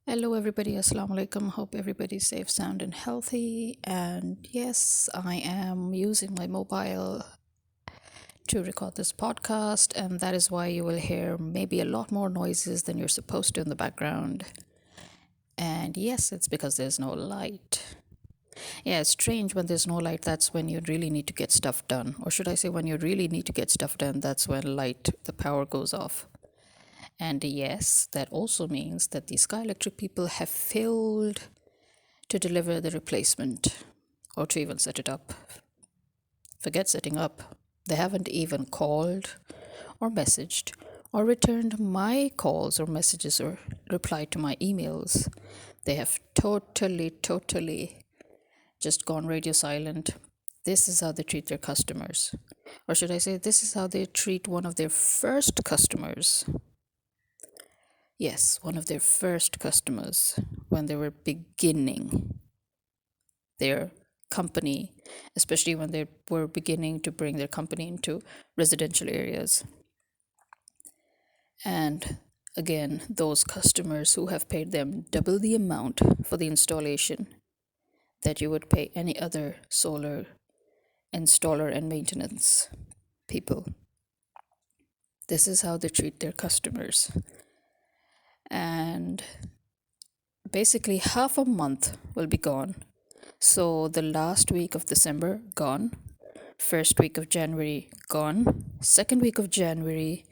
Hello, everybody. Assalamu alaikum. Hope everybody's safe, sound, and healthy. And yes, I am using my mobile to record this podcast, and that is why you will hear maybe a lot more noises than you're supposed to in the background. And yes, it's because there's no light. Yeah, it's strange when there's no light. That's when you really need to get stuff done. Or should I say, when you really need to get stuff done, that's when the power goes off. And yes, that also means that the SkyElectric people have failed to deliver the replacement or to even set it up. Forget setting up. They haven't even called or messaged or returned my calls or messages or replied to my emails. They have totally just gone radio silent. This is how they treat their customers. Or should I say, this is how they treat one of their first customers. Yes, one of their first customers when they were beginning their company, especially when they were beginning to bring their company into residential areas. And again, those customers who have paid them double the amount for the installation that you would pay any other solar installer and maintenance people. This is how they treat their customers. And basically, half a month will be gone. So the last week of December, gone. First week of January, gone. Second week of January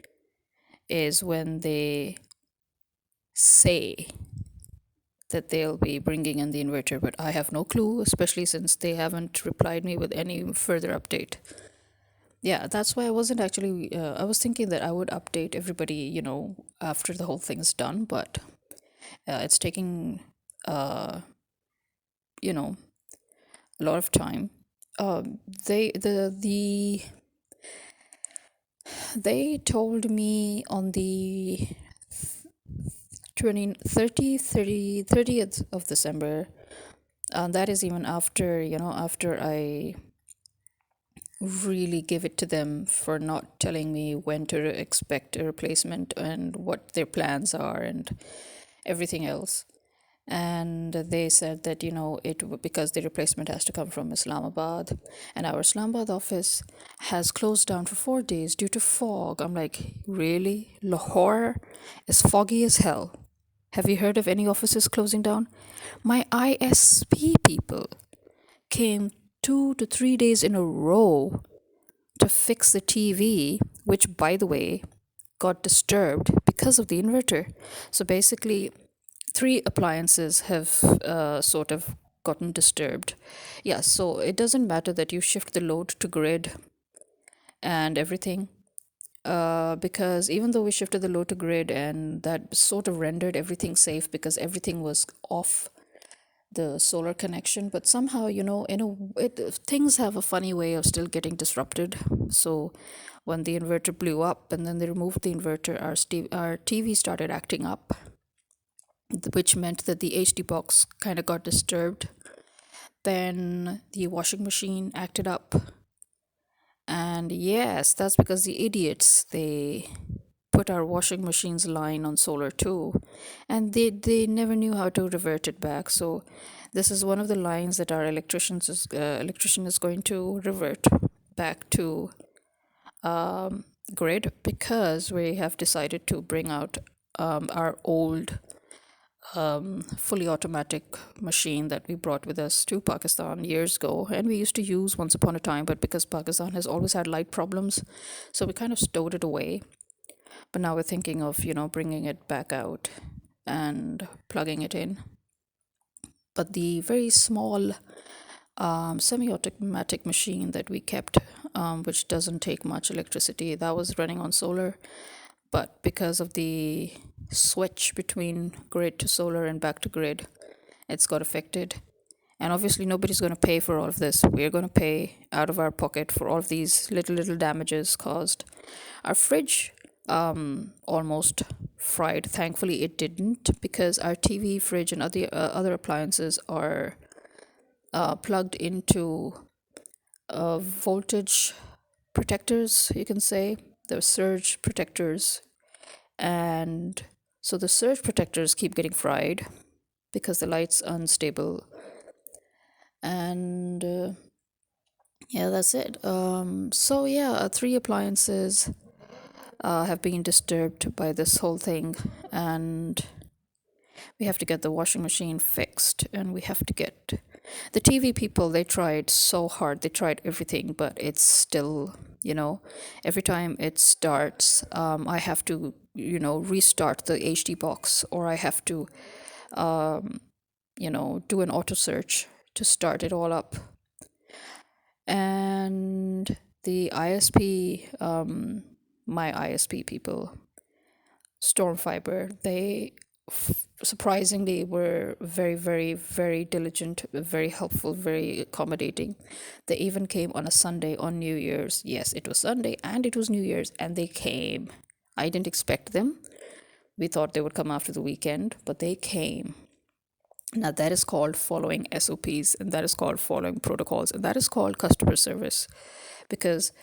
is when they say that they'll be bringing in the inverter, but I have no clue, especially since they haven't replied me with any further update. Yeah, that's why I wasn't actually, I was thinking that I would update everybody, after the whole thing's done, but it's taking, uh, you know, a lot of time. They they told me on the 30th of December. That is even after, after I really give it to them for not telling me when to expect a replacement and what their plans are and everything else. And they said that because the replacement has to come from Islamabad, and our Islamabad office has closed down for 4 days due to fog. I'm like, really? Lahore is foggy as hell. Have you heard of any offices closing down? My ISP people came 2 to 3 days in a row to fix the TV, which, by the way, got disturbed because of the inverter. So basically, three appliances have sort of gotten disturbed. Yeah, so it doesn't matter that you shift the load to grid and everything. Because even though we shifted the load to grid and that sort of rendered everything safe because everything was off the solar connection, but somehow things have a funny way of still getting disrupted. So when the inverter blew up and then they removed the inverter, our TV started acting up, which meant that the HD box kind of got disturbed. Then the washing machine acted up. And yes, that's because the idiots, they put our washing machine's line on solar too. And they never knew how to revert it back. So this is one of the lines that our electrician is going to revert back to grid, because we have decided to bring out our old fully automatic machine that we brought with us to Pakistan years ago, and we used to use once upon a time, but because Pakistan has always had light problems, so we kind of stowed it away. But now we're thinking of, bringing it back out and plugging it in. But the very small semi-automatic machine that we kept, which doesn't take much electricity, that was running on solar. But because of the switch between grid to solar and back to grid, it's got affected. And obviously, nobody's going to pay for all of this. We're going to pay out of our pocket for all of these little damages caused. Our fridge almost fried. Thankfully, it didn't, because our TV, fridge, and other appliances are plugged into voltage protectors, you can say. The surge protectors, and So the surge protectors keep getting fried because the light's unstable. And yeah, that's it. So yeah, three appliances have been disturbed by this whole thing, and we have to get the washing machine fixed, and we have to get the TV people. They tried so hard, they tried everything, but it's still, every time it starts, I have to, restart the HD box, or I have to, do an auto search to start it all up. And the ISP, my ISP people, Storm Fiber, they surprisingly were very, very, very diligent, very helpful, very accommodating. They even came on a Sunday on New Year's. Yes, it was Sunday and it was New Year's, and they came. I didn't expect them. We thought they would come after the weekend, but they came. Now, that is called following SOPs, and that is called following protocols, and that is called customer service, because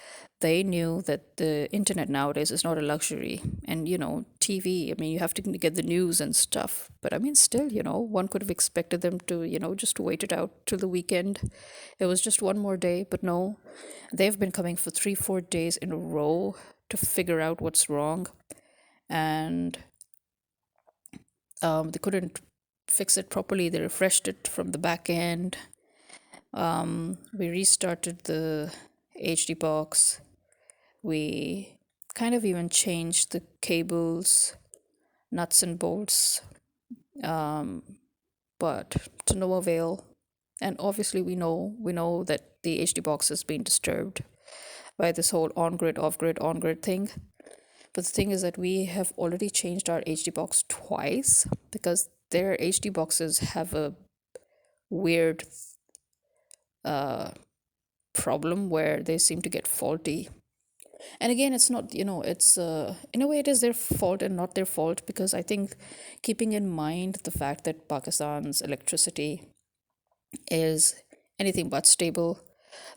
they knew that the internet nowadays is not a luxury. And, TV, I mean, you have to get the news and stuff. But I mean, still, one could have expected them to, just wait it out till the weekend. It was just one more day, but no, they've been coming for 3, 4 days in a row to figure out what's wrong. And they couldn't fix it properly. They refreshed it from the back end. We restarted the HD box. We kind of even changed the cables, nuts and bolts, but to no avail. And obviously, we know that the HD box has been disturbed by this whole on-grid, off-grid, on-grid thing. But the thing is that we have already changed our HD box twice, because their HD boxes have a weird problem where they seem to get faulty. And again, it's not, it's in a way it is their fault and not their fault, because I think, keeping in mind the fact that Pakistan's electricity is anything but stable,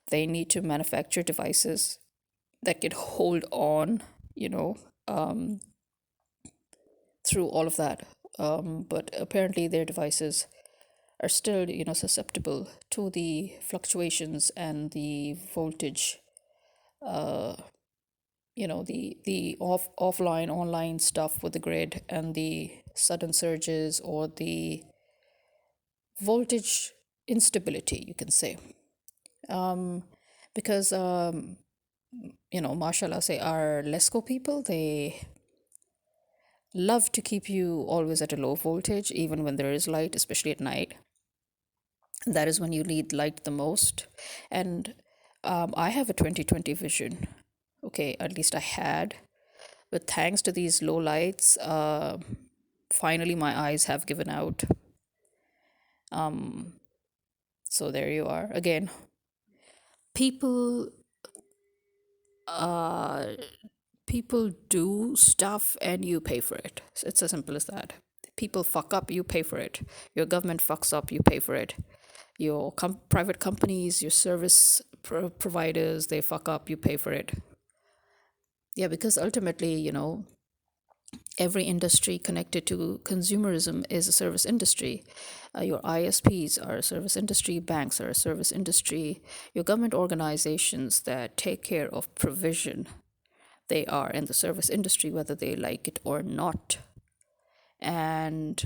they need to manufacture devices that can hold on, you know, through all of that. But apparently, their devices are still, susceptible to the fluctuations and the voltage, the offline online stuff with the grid, and the sudden surges, or the voltage instability, you can say. Because mashallah, say, our lesco people, they love to keep you always at a low voltage, even when there is light, especially at night. That is when you need light the most. And I have a 20/20 vision. Okay, at least I had. But thanks to these low lights, finally my eyes have given out. So there you are. Again, people people do stuff and you pay for it. It's as simple as that. People fuck up, you pay for it. Your government fucks up, you pay for it. Your private companies, your service providers, they fuck up, you pay for it. Yeah, because ultimately, every industry connected to consumerism is a service industry. Your ISPs are a service industry, banks are a service industry, your government organizations that take care of provision, they are in the service industry, whether they like it or not. And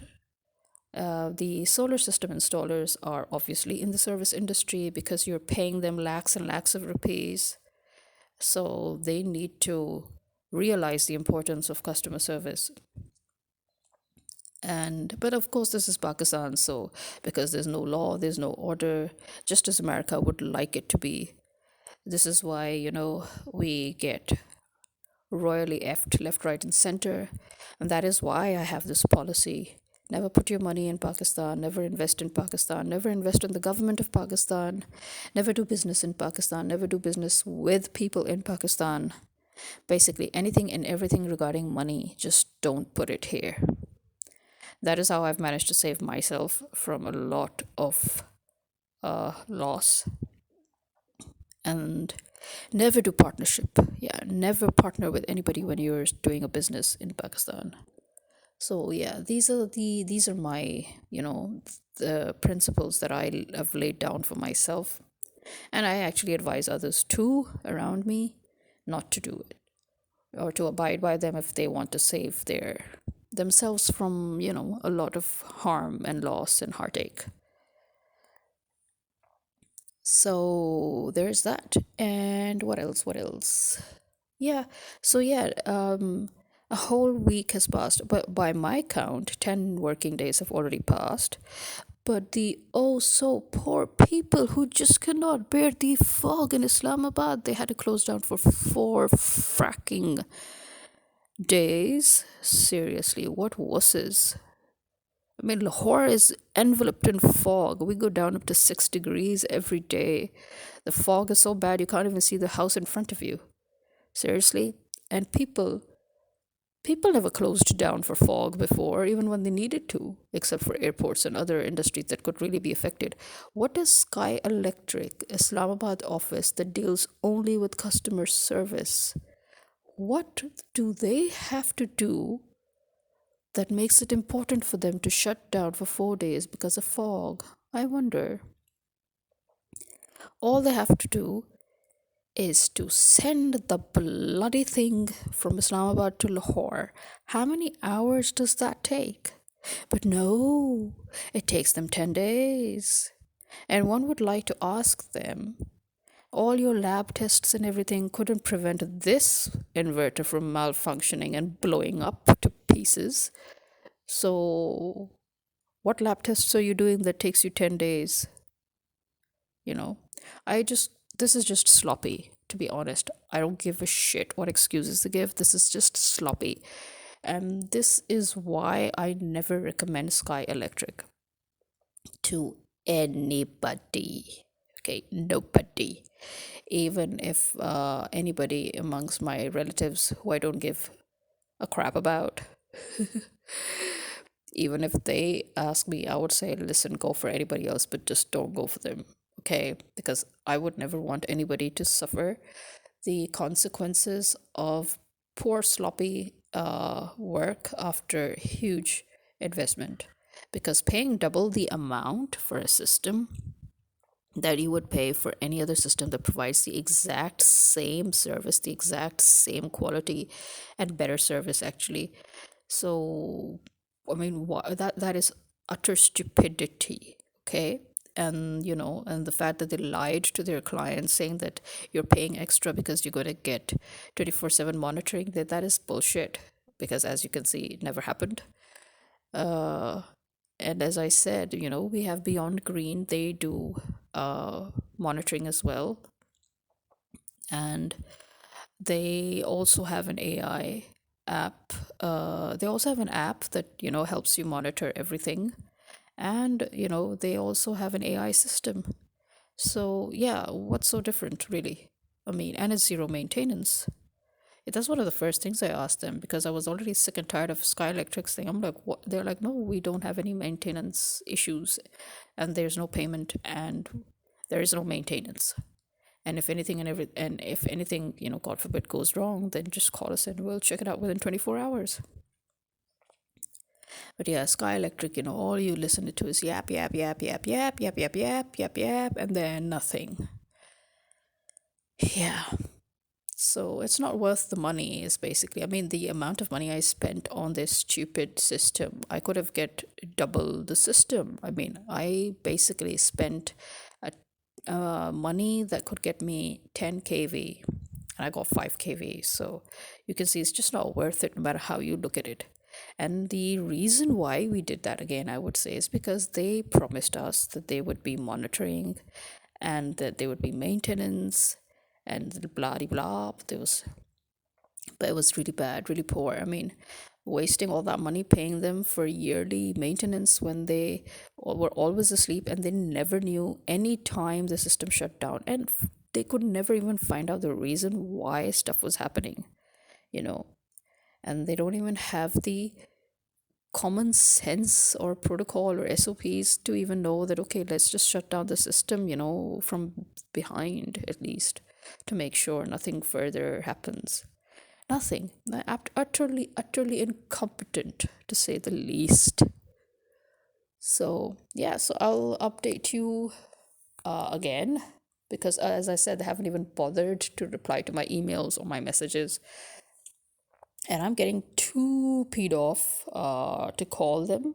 the solar system installers are obviously in the service industry, because you're paying them lakhs and lakhs of rupees. So they need to realize the importance of customer service. And but of course, this is Pakistan, so because there's no law, there's no order, just as America would like it to be. This is why, we get royally effed left, right, and center. And that is why I have this policy: never put your money in Pakistan, never invest in Pakistan, never invest in the government of Pakistan, never do business in Pakistan, never do business with people in Pakistan. Basically, anything and everything regarding money, just don't put it here. That is how I've managed to save myself from a lot of loss. And never do partnership. Yeah, never partner with anybody when you're doing a business in Pakistan. So yeah, these are my, the principles that have laid down for myself, and I actually advise others too around me not to do it, or to abide by them if they want to save themselves from, a lot of harm and loss and heartache. So there's that. And what else? What else? Yeah. So yeah, a whole week has passed, but by my count, 10 working days have already passed. But the oh so poor people who just cannot bear the fog in Islamabad, they had to close down for 4 fracking days. Seriously, what wusses? I mean, Lahore is enveloped in fog. We go down up to 6 degrees every day. The fog is so bad you can't even see the house in front of you. Seriously. And people never closed down for fog before, even when they needed to, except for airports and other industries that could really be affected. What is SkyElectric Islamabad office that deals only with customer service? What do they have to do that makes it important for them to shut down for 4 days because of fog? I wonder. All they have to do is to send the bloody thing from Islamabad to Lahore. How many hours does that take? But no, it takes them 10 days. And one would like to ask them, all your lab tests and everything couldn't prevent this inverter from malfunctioning and blowing up to pieces. So, what lab tests are you doing that takes you 10 days? You know, this is just sloppy, to be honest. I don't give a shit what excuses they give. This is just sloppy. And this is why I never recommend SkyElectric to anybody. Okay, nobody. Even if anybody amongst my relatives who I don't give a crap about, even if they ask me, I would say, listen, go for anybody else, but just don't go for them. Okay, because I would never want anybody to suffer the consequences of poor, sloppy work after huge investment. Because paying double the amount for a system that you would pay for any other system that provides the exact same service, the exact same quality, and better service, actually. So, I mean, that is utter stupidity. Okay. And and the fact that they lied to their clients saying that you're paying extra because you're going to get 24/7 monitoring, that is bullshit, because as you can see, it never happened. uh and as I said, we have Beyond Green. They do monitoring as well, and they also have an AI app. They also have an app that helps you monitor everything, and they also have an AI system. So yeah, what's so different, really? I mean, and it's zero maintenance. That's one of the first things I asked them, because I was already sick and tired of SkyElectric's thing. I'm like, what? They're like, no, we don't have any maintenance issues, and there's no payment, and there is no maintenance. And if anything, God forbid, goes wrong, then just call us and we'll check it out within 24 hours. But yeah, SkyElectric, all you listen to is yap, yap, yap, yap, yap, yap, yap, yap, yap, yap, and then nothing. Yeah. So it's not worth the money, is basically. I mean, the amount of money I spent on this stupid system, I could have get double the system. I mean, I basically spent money that could get me 10 kV, and I got 5 kV. So you can see it's just not worth it, no matter how you look at it. And the reason why we did that, again, I would say, is because they promised us that they would be monitoring and that there would be maintenance and blah de blah. But it was really bad, really poor. I mean, wasting all that money paying them for yearly maintenance when they were always asleep, and they never knew any time the system shut down, and they could never even find out the reason why stuff was happening, you know. And they don't even have the common sense or protocol or SOPs to even know that, okay, let's just shut down the system, from behind, at least, to make sure nothing further happens. Nothing. Utterly, utterly incompetent, to say the least. So, yeah, so I'll update you again because, as I said, they haven't even bothered to reply to my emails or my messages. And I'm getting too peed off to call them,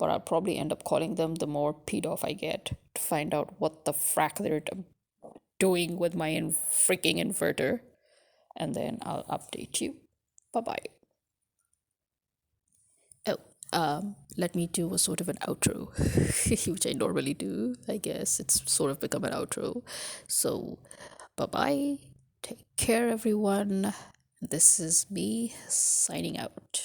but I'll probably end up calling them the more peed off I get to find out what the frack they're doing with my freaking inverter. And then I'll update you. Bye bye. Oh, let me do a sort of an outro, which I normally do. I guess it's sort of become an outro. So, bye bye. Take care, everyone. This is me signing out.